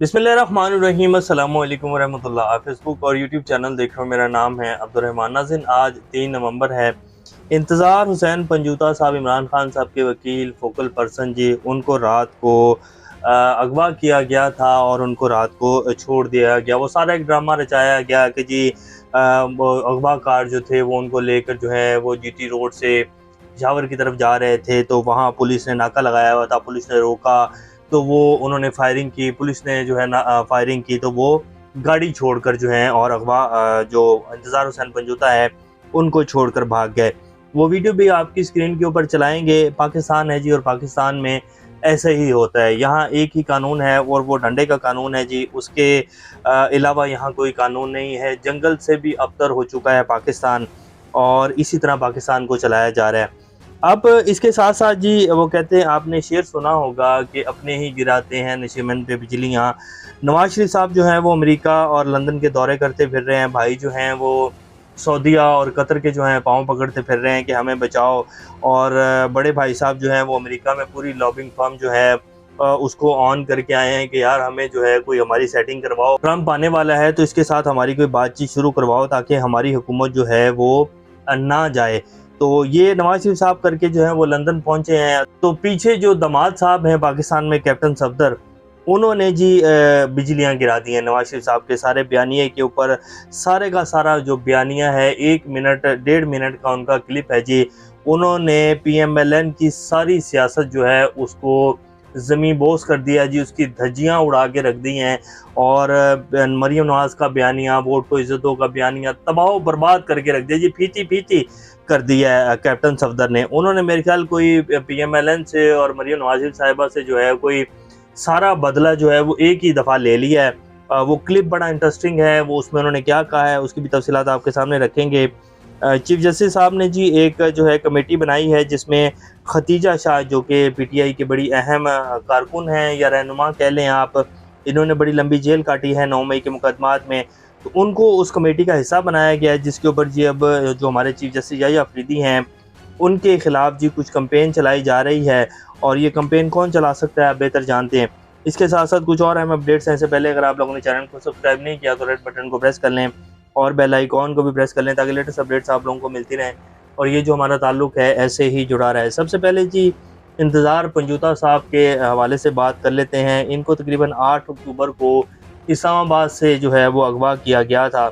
बिस्मिल्लाहिर्रहमानिर्रहीम, अस्सलामु अलैकुम वरहमतुल्लाह। आप फेसबुक और यूट्यूब चैनल देख रहे हो। मेरा नाम है अब्दुर्रहमान। नाज़रीन, आज 3 नवंबर है। इंतज़ार हुसैन पंजूता साहब, इमरान खान साहब के वकील, फोकल पर्सन जी, उनको रात को अगवा किया गया था और उनको रात को छोड़ दिया गया। वो सारा एक ड्रामा रचाया गया कि जी वो अगवा कार जो थे वो उनको लेकर जो है वो जीटी रोड से पेशावर की तरफ जा रहे थे, तो वहाँ पुलिस ने नाका लगाया हुआ था। पुलिस ने रोका तो वो उन्होंने फायरिंग की। पुलिस ने जो है ना फायरिंग की तो वो गाड़ी छोड़कर जो है और अगवा जो इंतज़ार हुसैन पंजूता है उनको छोड़कर भाग गए। वो वीडियो भी आपकी स्क्रीन के ऊपर चलाएंगे। पाकिस्तान है जी, और पाकिस्तान में ऐसे ही होता है। यहाँ एक ही कानून है और वो डंडे का कानून है जी। उसके अलावा यहाँ कोई कानून नहीं है। जंगल से भी अबतर हो चुका है पाकिस्तान, और इसी तरह पाकिस्तान को चलाया जा रहा है। अब इसके साथ साथ जी वो कहते हैं, आपने शेर सुना होगा कि अपने ही गिराते हैं नशीमन पे बिजलियाँ। नवाज शरीफ साहब जो हैं वो अमेरिका और लंदन के दौरे करते फिर रहे हैं। भाई जो हैं वो सऊदीया और कतर के जो हैं पाँव पकड़ते फिर रहे हैं कि हमें बचाओ। और बड़े भाई साहब जो हैं वो अमेरिका में पूरी लॉबिंग फर्म जो है उसको ऑन करके आए हैं कि यार हमें जो है कोई हमारी सेटिंग करवाओ। ट्रम्प आने वाला है तो इसके साथ हमारी कोई बातचीत शुरू करवाओ ताकि हमारी हुकूमत जो है वो ना जाए। तो ये नवाज शरीफ साहब करके जो है वो लंदन पहुंचे हैं। तो पीछे जो दामाद साहब हैं पाकिस्तान में, कैप्टन सफदर, उन्होंने जी बिजलियां गिरा दी हैं नवाज शरीफ साहब के सारे बयानिए के ऊपर। सारे का सारा जो बयानिया है 1 मिनट 1.5 मिनट का उनका क्लिप है जी। उन्होंने PMLN की सारी सियासत जो है उसको ज़मीं बोस कर दिया जी, उसकी धज्जियाँ उड़ा के रख दी हैं। और मरीम नवाज का बयानिया, वोट को इज्जतों का बयानिया तबाह बर्बाद करके रख दिया जी, फीती फीती कर दिया है कैप्टन सफदर ने। उन्होंने मेरे ख्याल कोई PMLN से और मरीम नवाज साहिबा से जो है कोई सारा बदला जो है वो एक ही दफ़ा ले लिया है। वो क्लिप बड़ा इंटरेस्टिंग है। वो उसमें उन्होंने क्या कहा है उसकी भी तफसीलात आपके सामने रखेंगे। चीफ जस्टिस साहब ने जी एक जो है कमेटी बनाई है जिसमें खतीजा शाह, जो कि PTI की बड़ी अहम कारकुन हैं या रहनुमा कह लें आप, इन्होंने बड़ी लंबी जेल काटी है 9 मई के मुकदमात में, तो उनको उस कमेटी का हिस्सा बनाया गया है। जिसके ऊपर जी अब जो हमारे चीफ जस्टिस याहिया अफरीदी हैं उनके खिलाफ जी कुछ कंपेन चलाई जा रही है। और ये कंपेन कौन चला सकता है आप बेहतर जानते हैं। इसके साथ साथ कुछ और अहम अपडेट्स हैं। इससे पहले अगर आप लोगों ने चैनल को सब्सक्राइब नहीं किया तो रेड बटन को प्रेस कर लें और बेल आइकॉन को भी प्रेस कर लें ताकि लेटेस्ट अपडेट्स आप लोगों को मिलती रहें और ये जो हमारा ताल्लुक़ है ऐसे ही जुड़ा रहे। सबसे पहले जी इंतज़ार पंजूता साहब के हवाले से बात कर लेते हैं। इनको तकरीबन 8 अक्टूबर को इस्लामाबाद से जो है वो अगवा किया गया था।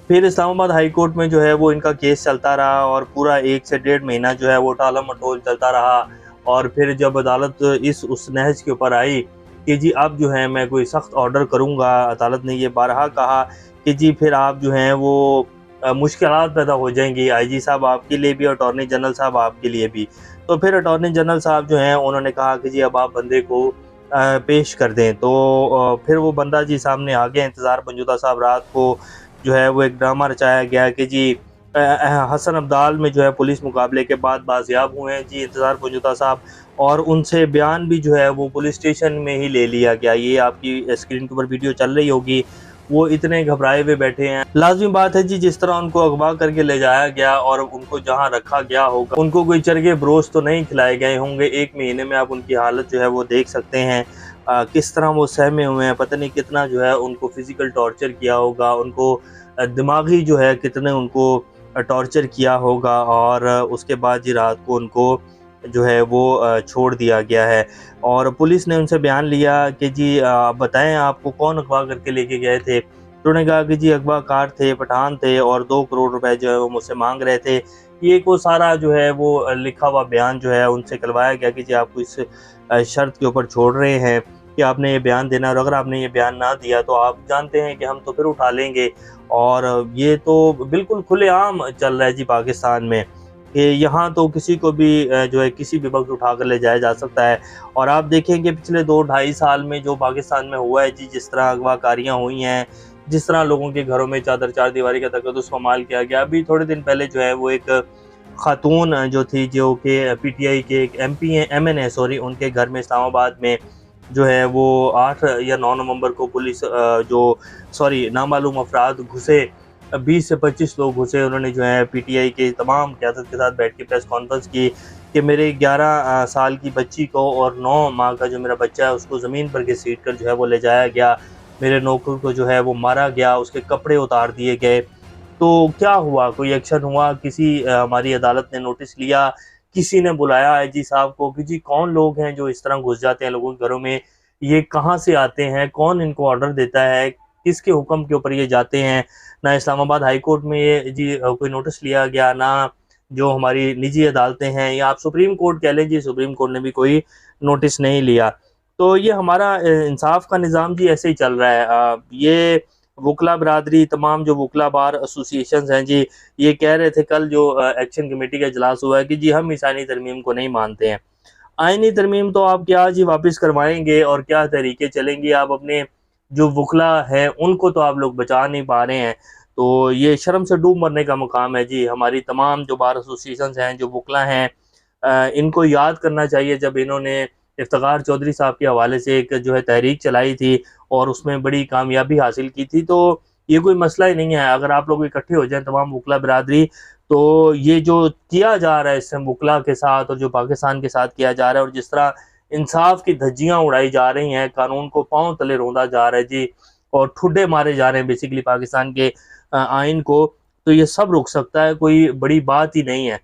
फिर इस्लामाबाद हाई कोर्ट में जो है वो इनका केस चलता रहा और पूरा 1 से 1.5 महीना जो है वो टाला मटोल चलता रहा। और फिर जब अदालत उस नहज के ऊपर आई कि जी अब जो है मैं कोई सख्त ऑर्डर करूँगा, अदालत ने ये बारहा कहा कि जी फिर आप जो हैं वो मुश्किलात पैदा हो जाएंगी IG साहब आपके लिए भी और अटॉर्नी जनरल साहब आपके लिए भी। तो फिर अटॉर्नी जनरल साहब जो हैं उन्होंने कहा कि जी अब आप बंदे को पेश कर दें। तो फिर वो बंदा जी सामने आ गया। इंतज़ार पंजूता साहब रात को जो है वो एक ड्रामा रचाया गया कि जी हसन अब्दाल में जो है पुलिस मुकाबले के बाद बाजियाब हुए हैं जी इंतज़ार पंजूता साहब, और उनसे बयान भी जो है वो पुलिस स्टेशन में ही ले लिया गया। ये आपकी स्क्रीन के ऊपर वीडियो चल रही होगी। वो इतने घबराए हुए बैठे हैं। लाजमी बात है जी, जिस तरह उनको अगवा करके ले जाया गया और उनको जहां रखा गया होगा उनको कोई चरगे बरोश तो नहीं खिलाए गए होंगे। 1 महीने में आप उनकी हालत जो है वो देख सकते हैं। किस तरह वो सहमे हुए हैं। पता नहीं कितना जो है उनको फिज़िकल टॉर्चर किया होगा, उनको दिमागी जो है कितने उनको टॉर्चर किया होगा। और उसके बाद जी रात को उनको जो है वो छोड़ दिया गया है। और पुलिस ने उनसे बयान लिया कि जी बताएं आपको कौन अगवा करके लेके गए थे। तो उन्होंने कहा कि जी अगवा कार थे, पठान थे और 2 करोड़ रुपए जो है वो मुझसे मांग रहे थे। ये को सारा जो है वो लिखा हुआ बयान जो है उनसे करवाया गया कि जी आपको इस शर्त के ऊपर छोड़ रहे हैं कि आपने ये बयान देना, और अगर आपने ये बयान ना दिया तो आप जानते हैं कि हम तो फिर उठा लेंगे। और ये तो बिल्कुल खुलेआम चल रहा है जी पाकिस्तान में कि यहाँ तो किसी को भी जो है किसी भी वक्त उठा कर ले जाया जा सकता है। और आप देखेंगे पिछले 2-2.5 साल में जो पाकिस्तान में हुआ है जी, जिस तरह अगवाकारियाँ हुई हैं, जिस तरह लोगों के घरों में चादर चारदीवारी का तकद्दुस पामाल किया गया। अभी थोड़े दिन पहले जो है वो एक खातून जो थी, जो कि PTI के एक MP हैं, MN है सॉरी, उनके घर में इस्लामाबाद में जो है वो 8 या 9 नवंबर को पुलिस नामालूम अफराद घुसे। 20 से 25 लोग घुसे। उन्होंने जो है PTI के तमाम क़यादत के साथ बैठ के प्रेस कॉन्फ्रेंस की कि मेरे 11 साल की बच्ची को और 9 माह का जो मेरा बच्चा है उसको ज़मीन पर घसीट कर जो है वो ले जाया गया, मेरे नौकर को जो है वो मारा गया, उसके कपड़े उतार दिए गए। तो क्या हुआ? कोई एक्शन हुआ? किसी हमारी अदालत ने नोटिस लिया? किसी ने बुलाया आईजी साहब को कि जी कौन लोग हैं जो इस तरह घुस जाते हैं लोगों के घरों में? ये कहाँ से आते हैं? कौन इनको ऑर्डर देता है? किसके हुक्म के ऊपर ये जाते हैं? ना इस्लामाबाद हाई कोर्ट में ये कोई नोटिस लिया गया, ना जो हमारी निजी अदालतें हैं या आप सुप्रीम कोर्ट कह लें जी, सुप्रीम कोर्ट ने भी कोई नोटिस नहीं लिया। तो ये हमारा इंसाफ का निज़ाम जी ऐसे ही चल रहा है। ये वकला बिरादरी, तमाम जो वकला बार एसोसिएशंस हैं जी, ये कह रहे थे कल जो एक्शन कमेटी का इजलास हुआ है कि जी हम ईसानी तरमीम को नहीं मानते हैं। आईनी तरमीम तो आप क्या जी वापस करवाएँगे और क्या तरीके चलेंगे? आप अपने जो वकला हैं उनको तो आप लोग बचा नहीं पा रहे हैं। तो ये शर्म से डूब मरने का मुकाम है जी। हमारी तमाम जो बार एसोसिएशंस हैं, जो वकला हैं, इनको याद करना चाहिए जब इन्होंने इफ्तिखार चौधरी साहब के हवाले से एक जो है तहरीक चलाई थी और उसमें बड़ी कामयाबी हासिल की थी। तो ये कोई मसला ही नहीं है, अगर आप लोग इकट्ठे हो जाएँ तमाम वकला बिरादरी, तो ये जो किया जा रहा है इस टाइम वकला के साथ और जो पाकिस्तान के साथ किया जा रहा है और जिस तरह इंसाफ की धज्जियाँ उड़ाई जा रही हैं, कानून को पाँव तले रौंदा जा रहा है जी और ठुड्डे मारे जा रहे हैं बेसिकली पाकिस्तान के आइन को, तो ये सब रुक सकता है, कोई बड़ी बात ही नहीं है।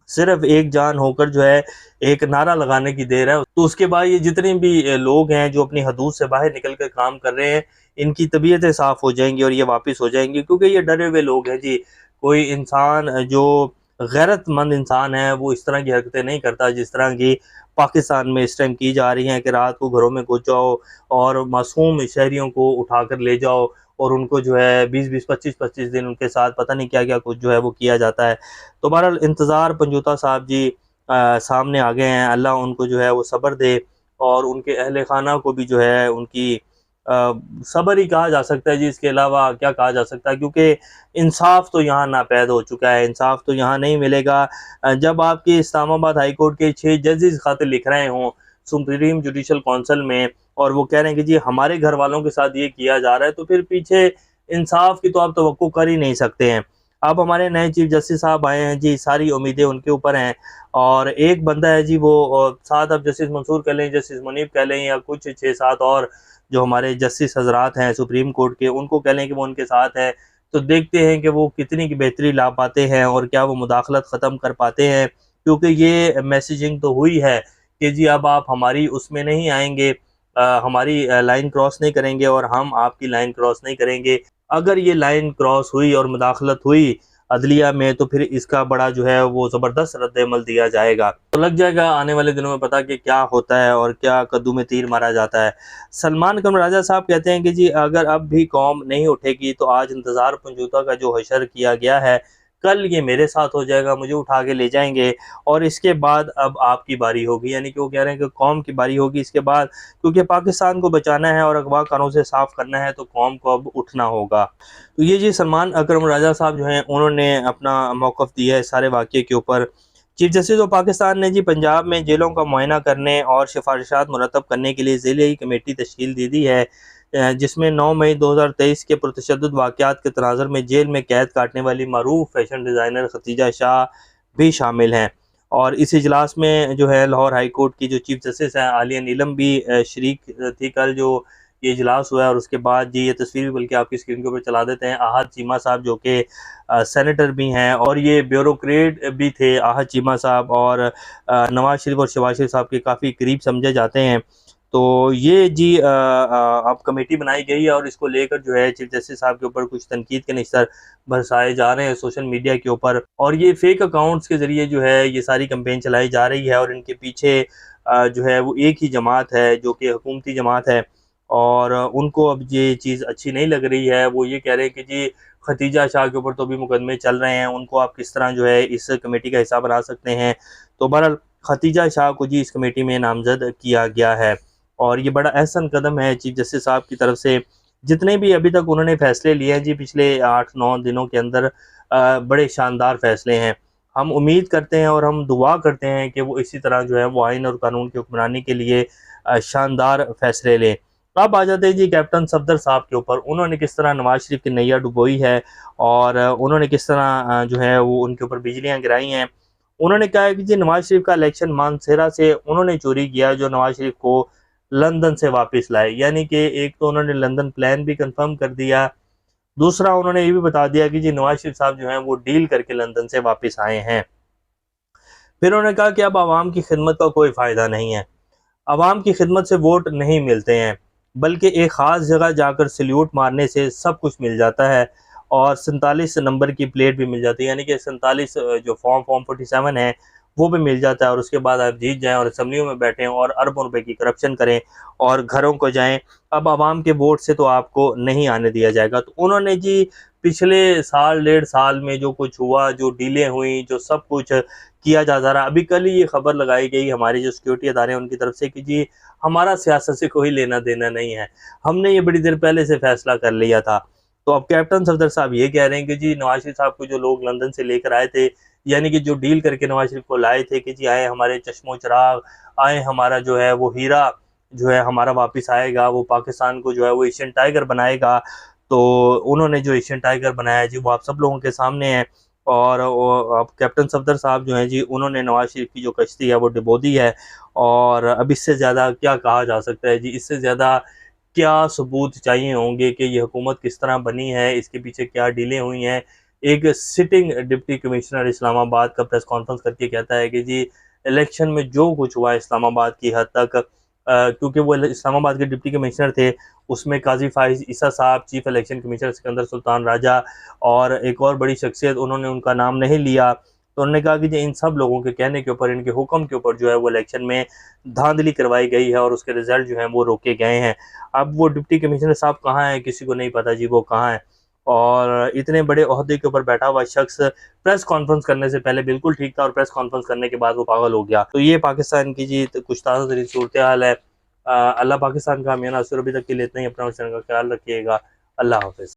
सिर्फ एक जान होकर जो है एक नारा लगाने की देर है। तो उसके बाद ये जितने भी लोग हैं जो अपनी हदूद से बाहर निकल कर काम कर रहे हैं, इनकी तबीयतें साफ़ हो जाएँगी और ये वापस हो जाएँगी, क्योंकि ये डरे हुए लोग हैं जी। कोई इंसान जो गैरतमंद इंसान है वो इस तरह की हरकतें नहीं करता जिस तरह की पाकिस्तान में इस टाइम की जा रही हैं कि रात को घरों में घुस जाओ और मासूम शहरियों को उठाकर ले जाओ और उनको जो है 20-20, 25-25 दिन उनके साथ पता नहीं क्या-क्या कुछ जो है वो किया जाता है। तो बहरहाल इंतज़ार पंजूता साहब जी सामने आ गए हैं, अल्लाह उनको जो है वो सब्र दे और उनके अहले खाना को भी जो है उनकी सब्र ही कहा जा सकता है जी, इसके अलावा क्या कहा जा सकता है, क्योंकि इंसाफ तो यहाँ नापैद हो चुका है, इंसाफ तो यहाँ नहीं मिलेगा। जब आपके इस्लामाबाद हाई कोर्ट के 6 जजेस ख़त लिख रहे हों सुप्रीम जुडिशल काउंसिल में और वो कह रहे हैं कि जी हमारे घर वालों के साथ ये किया जा रहा है, तो फिर पीछे इंसाफ की तो आप तवक्को कर ही नहीं सकते हैं। अब हमारे नए चीफ जस्टिस साहब आए हैं जी, सारी उम्मीदें उनके ऊपर हैं और एक बंदा है जी वो साथ अब जस्टिस मंसूर कह लें, जस्टिस मुनीब कह लें या कुछ 6-7 और जो हमारे जस्टिस हज़रात हैं सुप्रीम कोर्ट के, उनको कह लें कि वो उनके साथ हैं। तो देखते हैं कि वो कितनी की बेहतरी ला पाते हैं और क्या वो मुदाखलत ख़त्म कर पाते हैं, क्योंकि ये मैसेजिंग तो हुई है कि जी अब आप हमारी उसमें नहीं आएँगे, हमारी लाइन क्रॉस नहीं करेंगे और हम आपकी लाइन क्रॉस नहीं करेंगे। अगर ये लाइन क्रॉस हुई और मुदाखलत हुई अदलिया में, तो फिर इसका बड़ा जो है वो ज़बरदस्त रद्द-ए-अमल दिया जाएगा। तो लग जाएगा आने वाले दिनों में पता कि क्या होता है और क्या कद्दू में तीर मारा जाता है। सलमान कमराजा साहब कहते हैं कि जी अगर अब भी कौम नहीं उठेगी तो आज इंतज़ार पंजूता का जो हशर किया गया है, कल ये मेरे साथ हो जाएगा, मुझे उठा के ले जाएँगे और इसके बाद अब आपकी बारी होगी। यानी कि वो कह रहे हैं कि कौम की बारी होगी इसके बाद, क्योंकि पाकिस्तान को बचाना है और अगवा कारों से साफ़ करना है तो कौम को अब उठना होगा। तो ये जी सलमान अकरम राजा साहब जो हैं उन्होंने अपना मौक़िफ़ दिया है सारे वाक़ये के ऊपर। चीफ जस्टिस ऑफ पाकिस्तान ने जी पंजाब में जेलों का मुआयना करने और सिफ़ारिशात मुरतब करने के लिए ज़िले कमेटी तश्कील दे दी है, जिसमें 9 मई 2023 के पुरतशद्दुद वाक़यात के तनाज़ुर में जेल में कैद काटने वाली मरूफ़ फ़ैशन डिज़ाइनर खतीजा शाह भी शामिल हैं। और इस इजलास में जो है लाहौर हाई कोर्ट की जो चीफ जस्टिस हैं आलिया नीलम भी शरीक थी। कल जो ये इजलास हुआ है और उसके बाद जी ये तस्वीर भी बल्कि आपकी स्क्रीन के ऊपर चला देते हैं, आहत चीमा साहब जो कि सेनेटर भी हैं और ये ब्यूरोक्रेट भी थे आहत चीमा साहब और नवाज शरीफ और शहबाज शरीफ साहब के काफ़ी करीब समझे जाते हैं। तो ये जी अब कमेटी बनाई गई है और इसको लेकर जो है चीफ जस्टिस साहब के ऊपर कुछ तनकीद के निशान बरसाए जा रहे हैं सोशल मीडिया के ऊपर और ये फेक अकाउंट्स के ज़रिए जो है ये सारी कैंपेन चलाई जा रही है और इनके पीछे जो है वो एक ही जमात है जो कि हुकूमती जमात है और उनको अब ये चीज़ अच्छी नहीं लग रही है। वो ये कह रहे हैं कि जी खतीजा शाह के ऊपर तो भी मुकदमे चल रहे हैं, उनको आप किस तरह जो है इस कमेटी का हिस्सा बना सकते हैं। तो बहरहाल खतीजा शाह को जी इस कमेटी में नामज़द किया गया है और ये बड़ा अहसन कदम है चीफ जस्टिस साहब की तरफ से। जितने भी अभी तक उन्होंने फ़ैसले लिए हैं जी पिछले 8-9 दिनों के अंदर बड़े शानदार फ़ैसले हैं। हम उम्मीद करते हैं और हम दुआ करते हैं कि वो इसी तरह जो है वो आइन और कानून की हुक्मरानी के लिए शानदार फ़ैसले लें। अब आ जाते हैं जी कैप्टन सफदर साहब के ऊपर। उन्होंने किस तरह नवाज शरीफ की नैया डुबोई है और उन्होंने किस तरह जो है वो उनके ऊपर बिजलियाँ गिराई हैं उन्होंने कहा है कि जी नवाज शरीफ का इलेक्शन मानसेरा से उन्होंने चोरी किया, जो नवाज शरीफ को लंदन से वापस लाए। यानी कि एक तो उन्होंने लंदन प्लान भी कंफर्म कर दिया, दूसरा उन्होंने ये भी बता दिया कि जी नवाज शरीफ साहब जो हैं वो डील करके लंदन से वापस आए हैं। फिर उन्होंने कहा कि अब आवाम की खिदमत का कोई फ़ायदा नहीं है, आवाम की खिदमत से वोट नहीं मिलते हैं, बल्कि एक ख़ास जगह जाकर सल्यूट मारने से सब कुछ मिल जाता है और 47 नंबर की प्लेट भी मिल जाती है। यानी कि 47 जो फॉर्म 47 है वो भी मिल जाता है, और उसके बाद आप जीत जाएं और असम्बलियों में बैठें और अरबों रुपए की करप्शन करें और घरों को जाएं। अब आवाम के वोट से तो आपको नहीं आने दिया जाएगा। तो उन्होंने जी पिछले साल 1.5 साल में जो कुछ हुआ, जो डीलें हुई, जो सब कुछ किया जाता रहा, अभी कल ही ये खबर लगाई गई हमारे जो सिक्योरिटी अदारे हैं उनकी तरफ से कि जी हमारा सियासत से कोई लेना देना नहीं है, हमने ये बड़ी देर पहले से फैसला कर लिया था। तो अब कैप्टन सफदर साहब ये कह रहे हैं कि जी नवाज शरीफ साहब को जो लोग लंदन से लेकर आए थे, यानी कि जो डील करके नवाज शरीफ को लाए थे कि जी आए हमारे चश्मो चिराग, आए हमारा जो है वो हीरा जो है हमारा वापस आएगा, वो पाकिस्तान को जो है वो एशियन टाइगर बनाएगा। तो उन्होंने जो एशियन टाइगर बनाया जी वो आप सब लोगों के सामने है। और अब कैप्टन सफदर साहब जो हैं जी उन्होंने नवाज शरीफ की जो कश्ती है वो डुबो दी है। और अब इससे ज़्यादा क्या कहा जा सकता है जी, इससे ज़्यादा क्या सबूत चाहिए होंगे कि ये हुकूमत किस तरह बनी है, इसके पीछे क्या डीलें हुई हैं। एक सिटिंग डिप्टी कमिश्नर इस्लामाबाद का प्रेस कॉन्फ्रेंस करके कहता है कि जी इलेक्शन में जो कुछ हुआ इस्लामाबाद की हद तक, क्योंकि वो इस्लामाबाद के डिप्टी कमिश्नर थे, उसमें काजी फाइज ईसा साहब, chief election commissioner Sikandar Sultan Raja और एक और बड़ी शख्सियत, उन्होंने उनका नाम नहीं लिया। तो उन्होंने कहा कि जी इन सब लोगों के कहने के ऊपर, इनके हुक्म के ऊपर जो है वो इलेक्शन में धांधली करवाई गई है और उसके रिजल्ट जो हैं वो रोके गए हैं। अब वो डिप्टी कमिश्नर साहब कहाँ हैं किसी को नहीं पता जी, वो कहाँ हैं। और इतने बड़े ओहदे के ऊपर बैठा हुआ शख्स प्रेस कॉन्फ्रेंस करने से पहले बिल्कुल ठीक था और प्रेस कॉन्फ्रेंस करने के बाद वो पागल हो गया। तो ये पाकिस्तान की जी कुछ ताज़ा तरीन सूरत हाल है। अल्लाह पाकिस्तान का हमें नासिर। अभी तक के लिए इतना ही। अपना चैनल का ख्याल रखिएगा। अल्लाह हाफिज़।